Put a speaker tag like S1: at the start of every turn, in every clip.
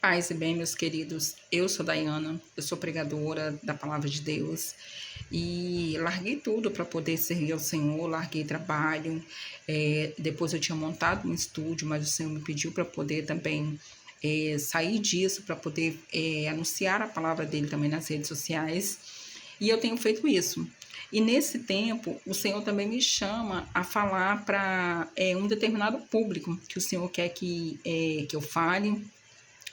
S1: Paz e bem, meus queridos. Eu sou Dayana, eu sou pregadora da Palavra de Deus e larguei tudo para poder servir ao Senhor, larguei trabalho. Depois eu tinha montado um estúdio, mas o Senhor me pediu para poder também sair disso, para poder anunciar a palavra dele também nas redes sociais. E eu tenho feito isso. E nesse tempo, o Senhor também me chama a falar para um determinado público que o Senhor quer que eu fale.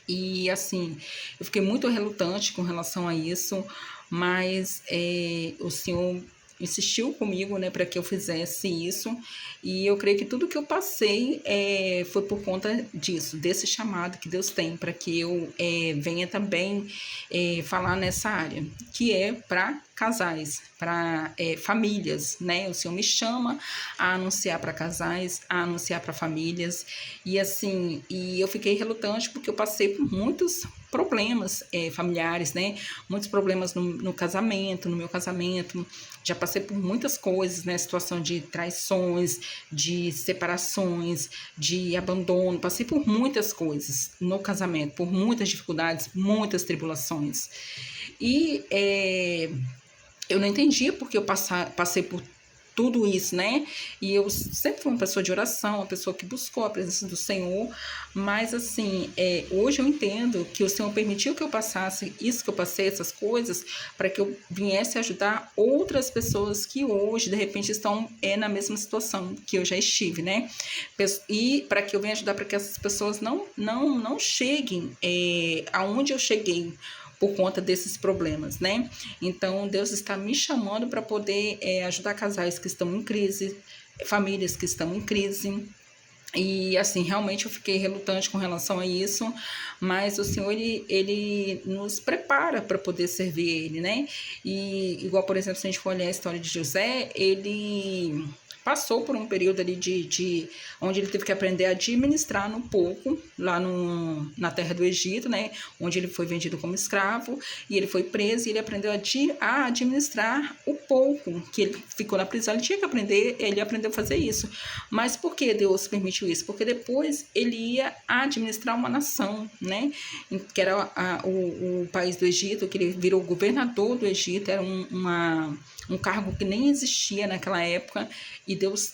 S1: E assim, eu fiquei muito relutante com relação a isso, mas o Senhor insistiu comigo, né, para que eu fizesse isso, e eu creio que tudo que eu passei foi por conta disso, desse chamado que Deus tem para que eu venha também falar nessa área, que é para casais, para famílias, né? O Senhor me chama a anunciar para casais, a anunciar para famílias, e assim, e eu fiquei relutante porque eu passei por muitos problemas familiares, né? Muitos problemas no casamento, no meu casamento. Já passei por muitas coisas, né? Situação de traições, de separações, de abandono. Passei por muitas coisas no casamento, por muitas dificuldades, muitas tribulações. E eu não entendia porque eu passei por tudo isso, né? E eu sempre fui uma pessoa de oração, uma pessoa que buscou a presença do Senhor, mas assim, hoje eu entendo que o Senhor permitiu que eu passasse isso que eu passei, essas coisas, para que eu viesse ajudar outras pessoas que hoje, de repente, estão na mesma situação que eu já estive, né? E para que eu venha ajudar para que essas pessoas não cheguem aonde eu cheguei, por conta desses problemas, né? Então, Deus está me chamando para poder ajudar casais que estão em crise, famílias que estão em crise. E, assim, realmente eu fiquei relutante com relação a isso, mas o Senhor, ele nos prepara para poder servir Ele, né? E, igual, por exemplo, se a gente for olhar a história de José, ele passou por um período ali onde ele teve que aprender a administrar no pouco, lá na terra do Egito, né, onde ele foi vendido como escravo, e ele foi preso, e ele aprendeu a administrar o pouco, que ele ficou na prisão, ele tinha que aprender, ele aprendeu a fazer isso. Mas por que Deus permitiu isso? Porque depois ele ia administrar uma nação, né, que era o país do Egito, que ele virou governador do Egito, era um cargo que nem existia naquela época, e Deus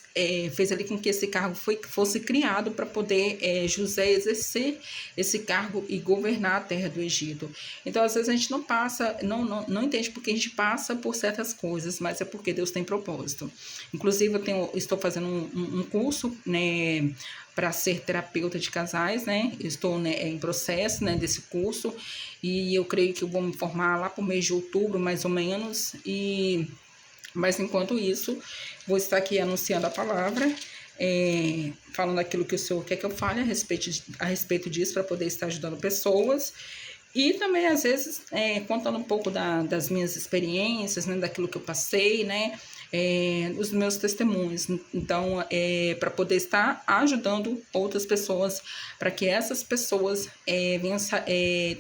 S1: fez ali com que esse cargo fosse criado para poder José exercer esse cargo e governar a terra do Egito. Então, às vezes a gente não entende porque a gente passa por certas coisas, mas é porque Deus tem propósito. Inclusive, estou fazendo um curso, né, para ser terapeuta de casais, né? Eu estou, né, em processo, né, desse curso, e eu creio que eu vou me formar lá por mês de outubro, mais ou menos, mas enquanto isso, vou estar aqui anunciando a palavra, falando aquilo que o Senhor quer que eu fale a respeito disso, para poder estar ajudando pessoas. E também, às vezes, contando um pouco das minhas experiências, né, daquilo que eu passei, né, os meus testemunhos. Então, para poder estar ajudando outras pessoas, para que essas pessoas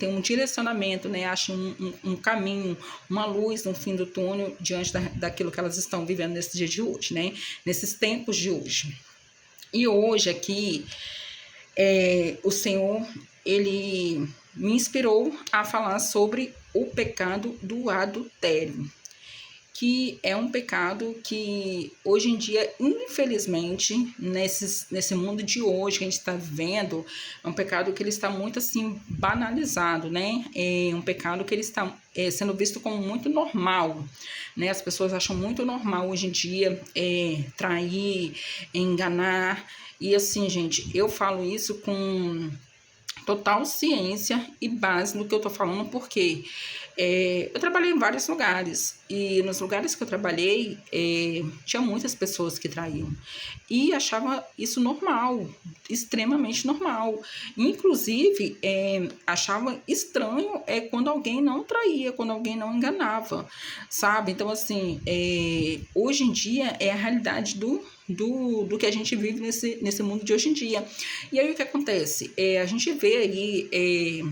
S1: tenham um direcionamento, né, achem um caminho, uma luz no fim do túnel diante daquilo que elas estão vivendo nesse dia de hoje, né, nesses tempos de hoje. E hoje aqui, o Senhor, ele me inspirou a falar sobre o pecado do adultério, que é um pecado que hoje em dia, infelizmente, nesse mundo de hoje que a gente está vivendo, é um pecado que ele está muito assim banalizado, né? É um pecado que ele está sendo visto como muito normal, né? As pessoas acham muito normal hoje em dia trair, enganar. E assim, gente, eu falo isso com total ciência e base no que eu tô falando, porque eu trabalhei em vários lugares, e nos lugares que eu trabalhei, tinha muitas pessoas que traíam, e achava isso normal, extremamente normal. Inclusive, achava estranho quando alguém não traía, quando alguém não enganava, sabe? Então, assim, hoje em dia é a realidade do que a gente vive nesse mundo de hoje em dia. E aí o que acontece? A gente vê aí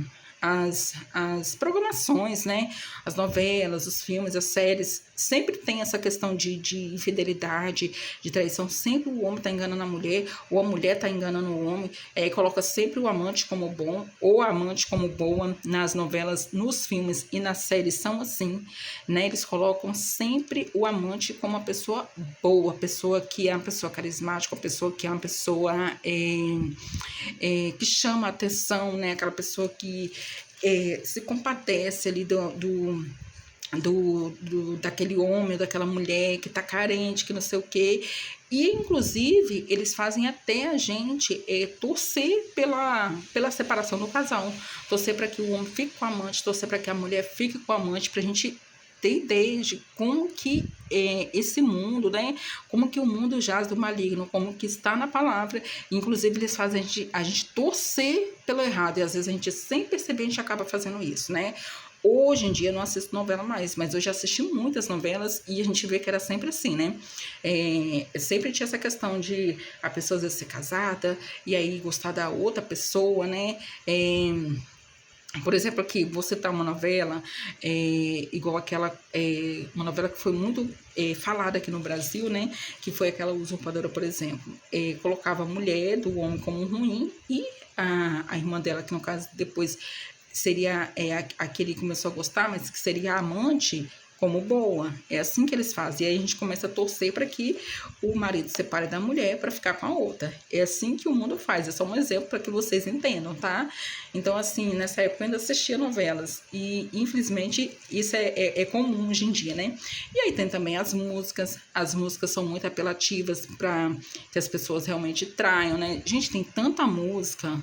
S1: as programações, né? As novelas, os filmes, as séries, sempre tem essa questão de infidelidade, de traição. Sempre o homem está enganando a mulher, ou a mulher está enganando o homem. Coloca sempre o amante como bom, ou a amante como boa. Nas novelas, nos filmes e nas séries são assim, né? Eles colocam sempre o amante como uma pessoa boa, a pessoa que é uma pessoa carismática, a pessoa que é uma pessoa que chama a atenção, né? Aquela pessoa que se compadece ali daquele homem, daquela mulher que tá carente, que não sei o quê. E, inclusive, eles fazem até a gente torcer pela separação do casal. Torcer para que o homem fique com a amante, torcer para que a mulher fique com o amante, para a gente ter ideia de como que esse mundo, né? Como que o mundo jaz do maligno, como que está na palavra. Inclusive, eles fazem a gente torcer pelo errado. E, às vezes, a gente, sem perceber, a gente acaba fazendo isso, né? Hoje em dia eu não assisto novela mais, mas eu já assisti muitas novelas e a gente vê que era sempre assim, né? Sempre tinha essa questão de a pessoa às vezes ser casada e aí gostar da outra pessoa, né? Por exemplo, aqui, vou citar uma novela, igual aquela, uma novela que foi muito falada aqui no Brasil, né? Que foi aquela Usurpadora, por exemplo. Colocava a mulher do homem como ruim e a irmã dela, que no caso depois seria aquele que começou a gostar, mas que seria a amante, como boa. É assim que eles fazem. E aí a gente começa a torcer para que o marido se separe da mulher para ficar com a outra. É assim que o mundo faz. É só um exemplo para que vocês entendam, tá? Então, assim, nessa época eu ainda assistia novelas. E, infelizmente, isso é comum hoje em dia, né? E aí tem também as músicas. As músicas são muito apelativas para que as pessoas realmente traiam, né? Gente, tem tanta música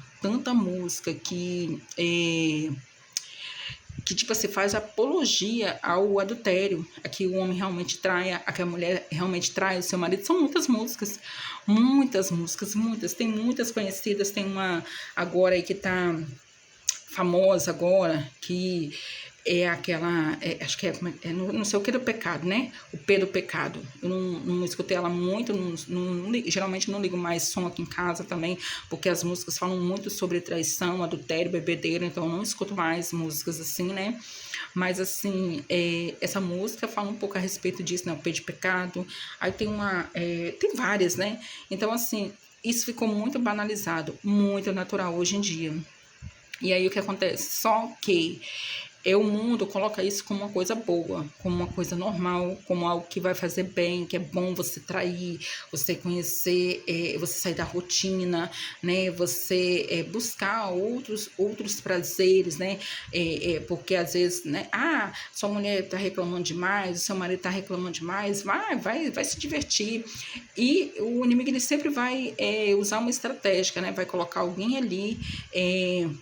S1: que tipo assim, faz apologia ao adultério, a que o homem realmente traia, a que a mulher realmente trai o seu marido. São muitas músicas, muitas. Tem muitas conhecidas, tem uma agora aí que tá famosa agora, que é aquela, acho que não sei o que do pecado, né? O P do pecado. Eu não escutei ela muito, geralmente não ligo mais som aqui em casa também, porque as músicas falam muito sobre traição, adultério, bebedeira, então eu não escuto mais músicas assim, né? Mas, assim, essa música fala um pouco a respeito disso, né? O P de pecado. Aí tem várias, né? Então, assim, isso ficou muito banalizado, muito natural hoje em dia. E aí o que acontece? Só que o mundo coloca isso como uma coisa boa, como uma coisa normal, como algo que vai fazer bem, que é bom você trair, você conhecer, você sair da rotina, né? Você buscar outros prazeres, né? Porque às vezes, né? Sua mulher tá reclamando demais, o seu marido tá reclamando demais, vai se divertir. E o inimigo ele sempre vai usar uma estratégia, né? Vai colocar alguém ali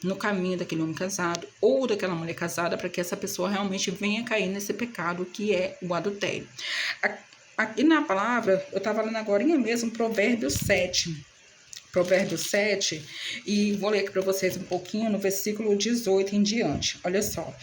S1: no caminho daquele homem casado ou daquela mulher casada para que essa pessoa realmente venha cair nesse pecado que é o adultério. Aqui na palavra, eu estava lendo agora mesmo Provérbios 7. Provérbios 7, e vou ler aqui para vocês um pouquinho no versículo 18 em diante. Olha só,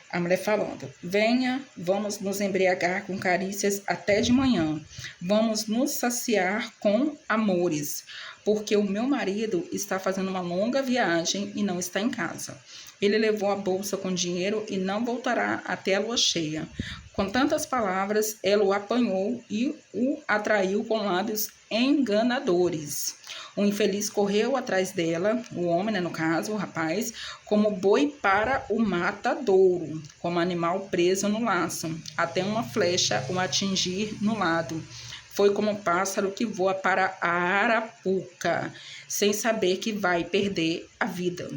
S1: a mulher falando: venha, vamos nos embriagar com carícias até de manhã, vamos nos saciar com amores, porque o meu marido está fazendo uma longa viagem e não está em casa. Ele levou a bolsa com dinheiro e não voltará até a lua cheia. Com tantas palavras, ela o apanhou e o atraiu com lábios enganadores. O infeliz correu atrás dela, o homem, né, no caso, o rapaz, como boi para o matadouro, como animal preso no laço, até uma flecha o atingir no lado. Foi como um pássaro que voa para a arapuca, sem saber que vai perder a vida.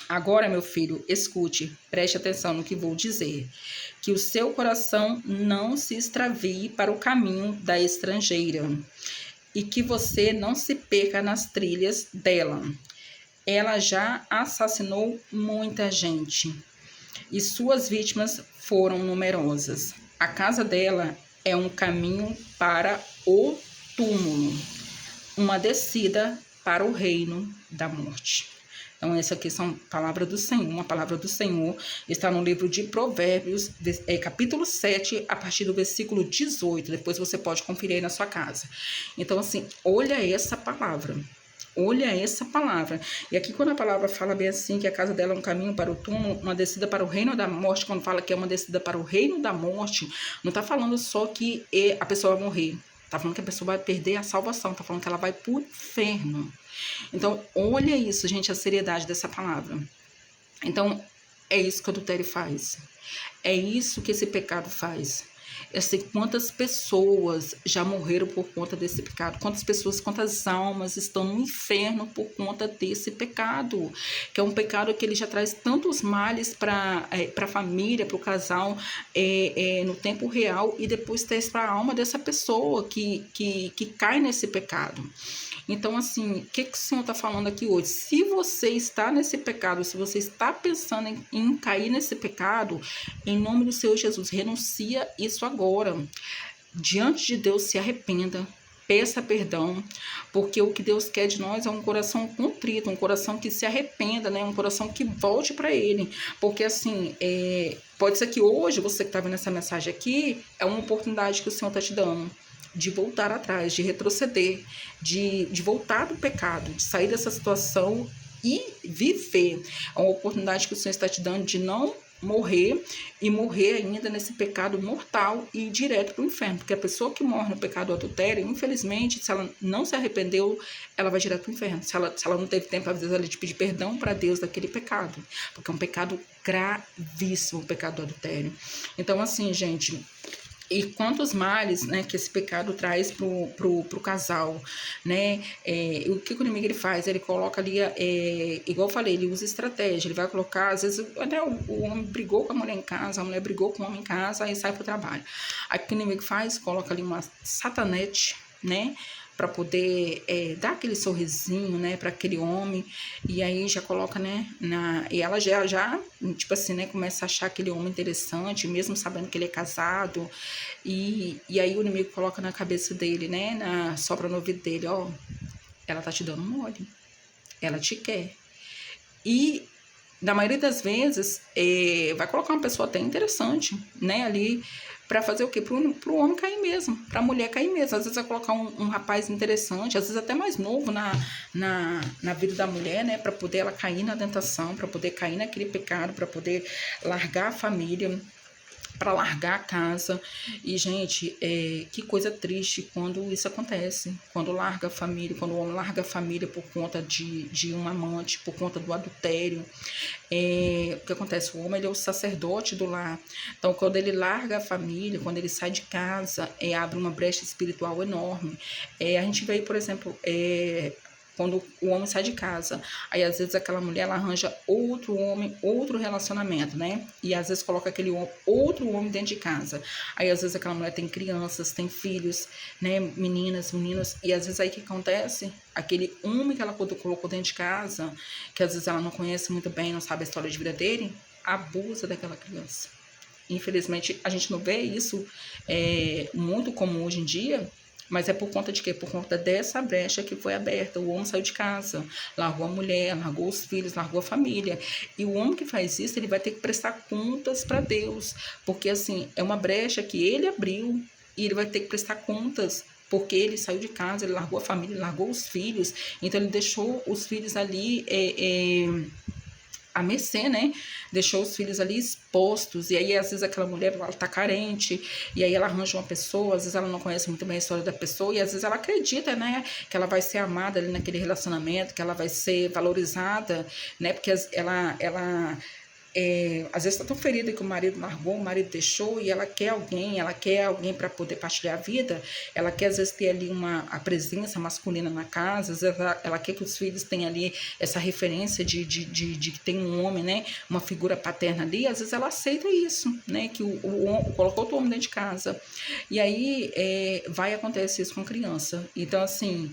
S1: Agora, meu filho, escute, preste atenção no que vou dizer. Que o seu coração não se extravie para o caminho da estrangeira e que você não se perca nas trilhas dela. Ela já assassinou muita gente e suas vítimas foram numerosas. A casa dela é um caminho para o túmulo, uma descida para o reino da morte. Então, essa aqui são palavras do Senhor. Uma palavra do Senhor está no livro de Provérbios, capítulo 7, a partir do versículo 18. Depois você pode conferir aí na sua casa. Então, assim, olha essa palavra. Olha essa palavra. E aqui quando a palavra fala bem assim, que a casa dela é um caminho para o túmulo, uma descida para o reino da morte, quando fala que é uma descida para o reino da morte, não está falando só que a pessoa vai morrer. Está falando que a pessoa vai perder a salvação. Está falando que ela vai para o inferno. Então, olha isso, gente, a seriedade dessa palavra. Então, é isso que o adultério faz. É isso que esse pecado faz. Eu sei quantas pessoas já morreram por conta desse pecado, quantas pessoas, quantas almas estão no inferno por conta desse pecado, que é um pecado que ele já traz tantos males para a família, para o casal, no tempo real, e depois traz para a alma dessa pessoa que cai nesse pecado. Então, assim, o que o Senhor está falando aqui hoje? Se você está nesse pecado, se você está pensando em cair nesse pecado, em nome do Senhor Jesus, renuncia isso agora. Diante de Deus, se arrependa, peça perdão, porque o que Deus quer de nós é um coração contrito, um coração que se arrependa, né? Um coração que volte para Ele. Porque, assim, pode ser que hoje, você que está vendo essa mensagem aqui, é uma oportunidade que o Senhor está te dando de voltar atrás, de retroceder, de voltar do pecado, de sair dessa situação e viver. É uma oportunidade que o Senhor está te dando de não morrer e morrer ainda nesse pecado mortal e ir direto para o inferno, porque a pessoa que morre no pecado do adultério, infelizmente, se ela não se arrependeu, ela vai direto para o inferno. Se ela não teve tempo, às vezes, ela de pedir perdão para Deus daquele pecado, porque é um pecado gravíssimo, o pecado do adultério. Então, assim, gente, e quantos males, né, que esse pecado traz pro casal, né? O que o inimigo ele faz? Ele coloca ali, igual eu falei, ele usa estratégia, ele vai colocar, às vezes, até o homem brigou com a mulher em casa, a mulher brigou com o homem em casa, aí sai pro trabalho. Aí o que o inimigo faz? Coloca ali uma satanete, né? Para poder dar aquele sorrisinho, né, para aquele homem, e aí já coloca, né, e ela já, tipo assim, né, começa a achar aquele homem interessante, mesmo sabendo que ele é casado, e aí o inimigo coloca na cabeça dele, né, sopra no ouvido dele, ó, ela tá te dando mole, ela te quer, e na maioria das vezes, vai colocar uma pessoa até interessante, né, ali, para fazer o quê? Pro homem cair mesmo, pra mulher cair mesmo. Às vezes vai colocar um rapaz interessante, às vezes até mais novo na vida da mulher, né, para poder ela cair na tentação, para poder cair naquele pecado, para poder largar a família, para largar a casa. E, gente, que coisa triste quando isso acontece, quando larga a família, quando o homem larga a família por conta de um amante, por conta do adultério. O que acontece? O homem ele é o sacerdote do lar. Então, quando ele larga a família, quando ele sai de casa, abre uma brecha espiritual enorme. A gente vê, por exemplo, quando o homem sai de casa, aí às vezes aquela mulher ela arranja outro homem, outro relacionamento, né? E às vezes coloca aquele outro homem dentro de casa. Aí às vezes aquela mulher tem crianças, tem filhos, né? Meninas, meninos. E às vezes aí o que acontece? Aquele homem que ela colocou dentro de casa, que às vezes ela não conhece muito bem, não sabe a história de vida dele, abusa daquela criança. Infelizmente, a gente não vê isso muito comum hoje em dia, mas é por conta de quê? Por conta dessa brecha que foi aberta. O homem saiu de casa, largou a mulher, largou os filhos, largou a família. E o homem que faz isso, ele vai ter que prestar contas para Deus. Porque, assim, é uma brecha que ele abriu e ele vai ter que prestar contas. Porque ele saiu de casa, ele largou a família, largou os filhos. Então, ele deixou os filhos ali à mercê, né? Deixou os filhos ali expostos, e aí às vezes aquela mulher ela tá carente, e aí ela arranja uma pessoa, às vezes ela não conhece muito bem a história da pessoa, e às vezes ela acredita, né, que ela vai ser amada ali naquele relacionamento, que ela vai ser valorizada, né, porque ela às vezes está tão ferida que o marido largou, o marido deixou, e ela quer alguém para poder partilhar a vida, ela quer às vezes ter ali a presença masculina na casa, às vezes ela quer que os filhos tenham ali essa referência de que tem um homem, né, uma figura paterna ali, às vezes ela aceita isso, né, que colocou outro homem dentro de casa, e aí vai acontecer isso com criança. Então, assim,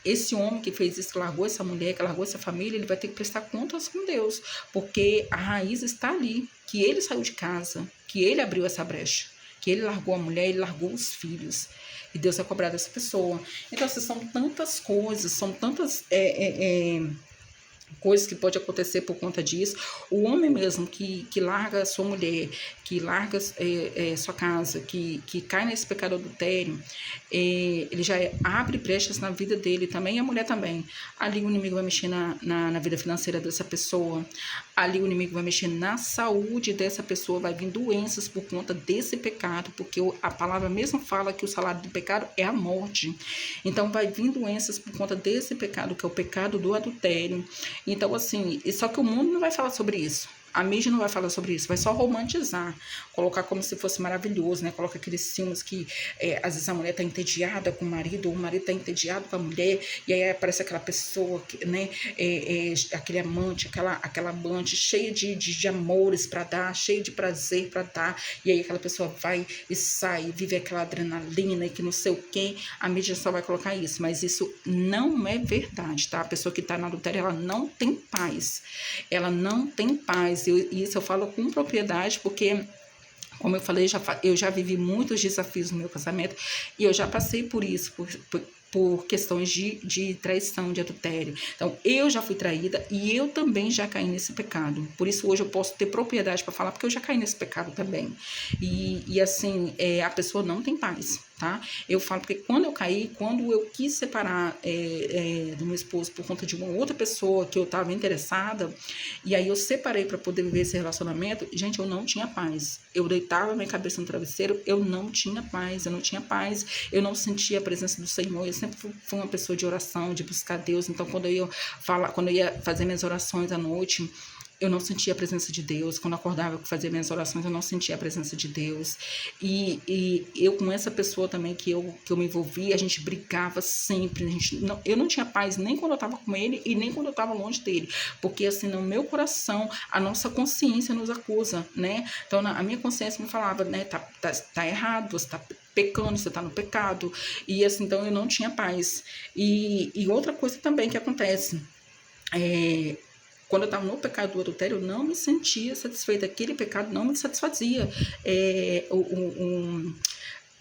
S1: esse homem que fez isso, que largou essa mulher, que largou essa família, ele vai ter que prestar contas com Deus, porque a raiz está ali, que ele saiu de casa, que ele abriu essa brecha, que ele largou a mulher, ele largou os filhos, e Deus vai cobrar dessa pessoa. Então, assim, são tantas coisas, são tantas coisas que pode acontecer por conta disso. O homem mesmo que larga a sua mulher, que larga sua casa, que cai nesse pecado adultério, ele já abre brechas na vida dele também, e a mulher também. Ali o inimigo vai mexer na vida financeira dessa pessoa, ali o inimigo vai mexer na saúde dessa pessoa, vai vir doenças por conta desse pecado, porque a palavra mesmo fala que o salário do pecado é a morte. Então vai vir doenças por conta desse pecado, que é o pecado do adultério. Então, assim, só que o mundo não vai falar sobre isso. A mídia não vai falar sobre isso, vai só romantizar, colocar como se fosse maravilhoso, né? Coloca aqueles filmes que às vezes a mulher tá entediada com o marido, ou o marido tá entediado com a mulher, e aí aparece aquela pessoa, né? Aquele amante, aquela amante cheia de amores para dar, cheia de prazer para dar, e aí aquela pessoa vai e sai, vive aquela adrenalina e que não sei o quê. A mídia só vai colocar isso, mas isso não é verdade, tá? A pessoa que tá na adultério, ela não tem paz, ela não tem paz. Isso eu falo com propriedade, porque, como eu falei, eu já vivi muitos desafios no meu casamento e eu já passei por isso, por questões de traição, de adultério. Então, eu já fui traída e eu também já caí nesse pecado. Por isso, hoje eu posso ter propriedade para falar, porque eu já caí nesse pecado também. E assim, a pessoa não tem paz, tá? Eu falo porque quando eu caí, quando eu quis separar do meu esposo por conta de uma outra pessoa que eu estava interessada, e aí eu separei para poder viver esse relacionamento, gente, eu não tinha paz. Eu deitava minha cabeça no travesseiro, eu não tinha paz, eu não sentia a presença do Senhor. Eu sempre fui uma pessoa de oração, de buscar Deus. Então, quando eu ia fazer minhas orações à noite, eu não sentia a presença de Deus. Quando eu acordava para fazer minhas orações, eu não sentia a presença de Deus. E eu, com essa pessoa também que eu me envolvi, a gente brigava sempre. Eu não tinha paz nem quando eu estava com ele e nem quando eu estava longe dele. Porque, assim, no meu coração, a nossa consciência nos acusa, né? Então, a minha consciência me falava, né? Tá errado, você tá pecando, você tá no pecado. E, assim, então, eu não tinha paz. E outra coisa também que acontece, quando eu estava no pecado do adultério, eu não me sentia satisfeita. Aquele pecado não me satisfazia.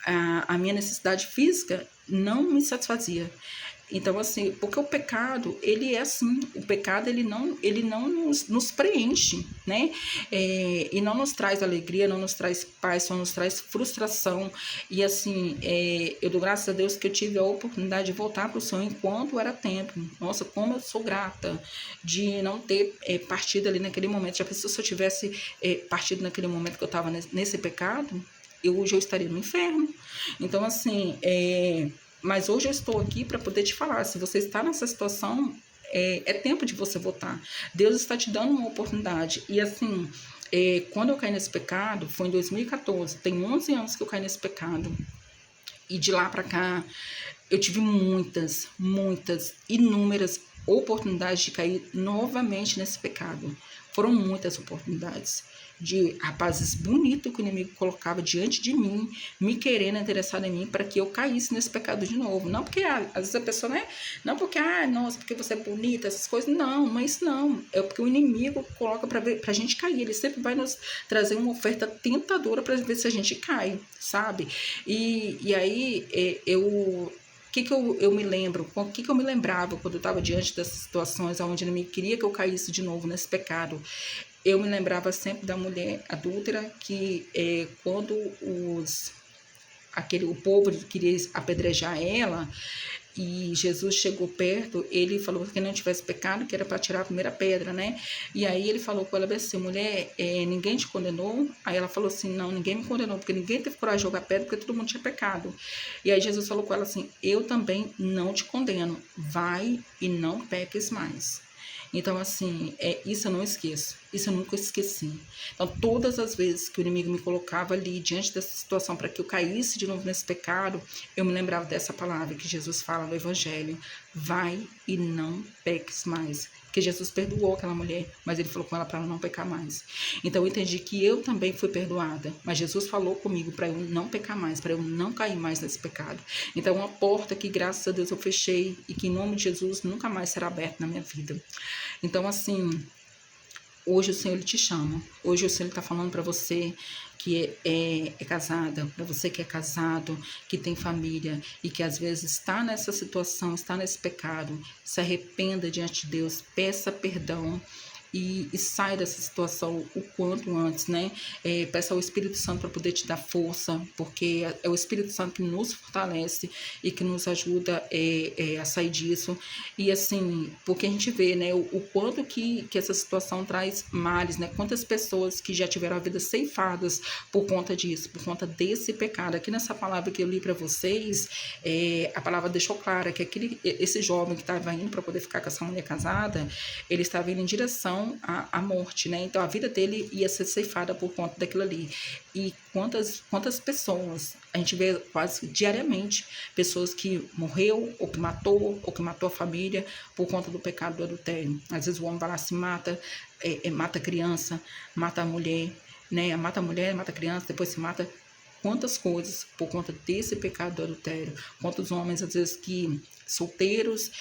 S1: A minha necessidade física não me satisfazia. Então, assim, porque o pecado, ele é assim, o pecado, ele não nos preenche, né? E não nos traz alegria, não nos traz paz, só nos traz frustração. E, assim, eu dou graças a Deus que eu tive a oportunidade de voltar para o Senhor enquanto era tempo. Nossa, como eu sou grata de não ter partido ali naquele momento. Já pensou se eu tivesse partido naquele momento que eu estava nesse pecado? Hoje eu estaria no inferno. Então, assim, mas hoje eu estou aqui para poder te falar, se você está nessa situação, é tempo de você voltar. Deus está te dando uma oportunidade. E assim, quando eu caí nesse pecado, foi em 2014, tem 11 anos que eu caí nesse pecado. E de lá para cá, eu tive muitas, inúmeras oportunidades de cair novamente nesse pecado. Foram muitas oportunidades de rapazes bonitos que o inimigo colocava diante de mim, me querendo, interessado em mim, para que eu caísse nesse pecado de novo. Não porque, às vezes a pessoa, né? Não porque, nossa, porque você é bonita, essas coisas. Não, mas não. É porque o inimigo coloca para a gente cair. Ele sempre vai nos trazer uma oferta tentadora para ver se a gente cai, sabe? E aí, o que eu me lembro? O que eu me lembrava quando eu estava diante dessas situações onde ele me queria que eu caísse de novo nesse pecado? Eu me lembrava sempre da mulher adúltera que quando o povo queria apedrejar ela e Jesus chegou perto, ele falou que não tivesse pecado, que era para tirar a primeira pedra, né? E aí ele falou com ela assim, mulher, ninguém te condenou? Aí ela falou assim, não, ninguém me condenou, porque ninguém teve coragem de jogar pedra, porque todo mundo tinha pecado. E aí Jesus falou com ela assim, eu também não te condeno, vai e não peques mais. Então, assim, isso eu não esqueço, isso eu nunca esqueci. Então, todas as vezes que o inimigo me colocava ali diante dessa situação para que eu caísse de novo nesse pecado, eu me lembrava dessa palavra que Jesus fala no Evangelho, vai e não peques mais. Porque Jesus perdoou aquela mulher, mas ele falou com ela para ela não pecar mais. Então, eu entendi que eu também fui perdoada, mas Jesus falou comigo para eu não pecar mais, para eu não cair mais nesse pecado. Então, uma porta que, graças a Deus, eu fechei e que, em nome de Jesus, nunca mais será aberta na minha vida. Então, assim, Hoje o Senhor ele te chama. Hoje o Senhor está falando para você que é casada, para você que é casado, que tem família e que às vezes está nessa situação, está nesse pecado. Se arrependa diante de Deus, peça perdão. E sai dessa situação o quanto antes, né? Peça ao Espírito Santo para poder te dar força, porque é o Espírito Santo que nos fortalece e que nos ajuda a sair disso. E assim, porque a gente vê, né, o quanto que essa situação traz males, né? Quantas pessoas que já tiveram a vida ceifadas por conta disso, por conta desse pecado. Aqui nessa palavra que eu li para vocês, a palavra deixou clara que esse jovem que estava indo para poder ficar com essa mulher casada, ele estava indo em direção à morte, né? Então a vida dele ia ser ceifada por conta daquilo ali. E quantas pessoas a gente vê quase diariamente, pessoas que morreu ou que matou a família por conta do pecado do adultério. Às vezes o homem vai lá, se mata, mata a criança, mata a mulher, né? Mata a mulher, mata a criança, depois se mata. Quantas coisas por conta desse pecado do adultério. Quantos homens, às vezes, que solteiros,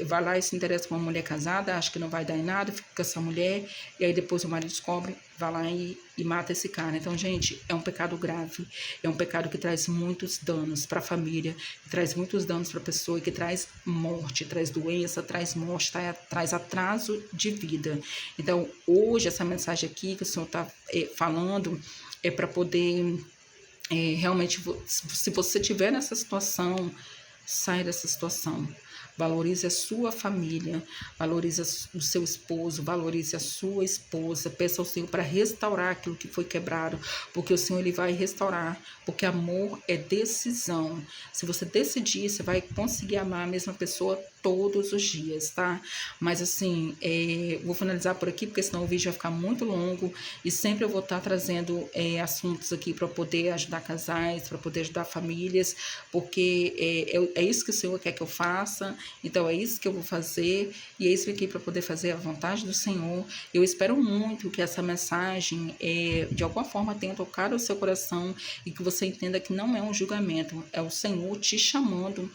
S1: vai lá e se interessa com uma mulher casada, acha que não vai dar em nada, fica com essa mulher, e aí depois o marido descobre, vai lá e mata esse cara. Então, gente, é um pecado grave, é um pecado que traz muitos danos para a família, que traz muitos danos para a pessoa, e que traz morte, traz doença, traz morte, traz atraso de vida. Então, hoje, essa mensagem aqui que o Senhor está falando é para poder... realmente, se você estiver nessa situação, sai dessa situação. Valorize a sua família, valorize o seu esposo, valorize a sua esposa. Peça ao Senhor para restaurar aquilo que foi quebrado, porque o Senhor ele vai restaurar, porque amor é decisão. Se você decidir, você vai conseguir amar a mesma pessoa todos os dias, tá? Mas assim, vou finalizar por aqui, porque senão o vídeo vai ficar muito longo, e sempre eu vou estar trazendo assuntos aqui para poder ajudar casais, para poder ajudar famílias, porque é isso que o Senhor quer que eu faça. Então é isso que eu vou fazer, e é isso aqui para poder fazer a vontade do Senhor. Eu espero muito que essa mensagem de alguma forma tenha tocado o seu coração, e que você entenda que não é um julgamento, é o Senhor te chamando.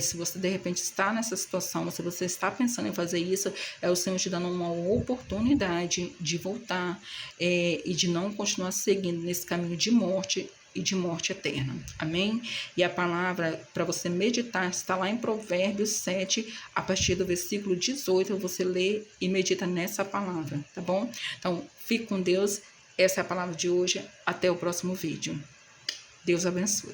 S1: Se você de repente está nessa situação, se você está pensando em fazer isso, é o Senhor te dando uma oportunidade de voltar e de não continuar seguindo nesse caminho de morte e de morte eterna. Amém? E a palavra para você meditar está lá em Provérbios 7, a partir do versículo 18, você lê e medita nessa palavra, tá bom? Então, fique com Deus. Essa é a palavra de hoje. Até o próximo vídeo. Deus abençoe.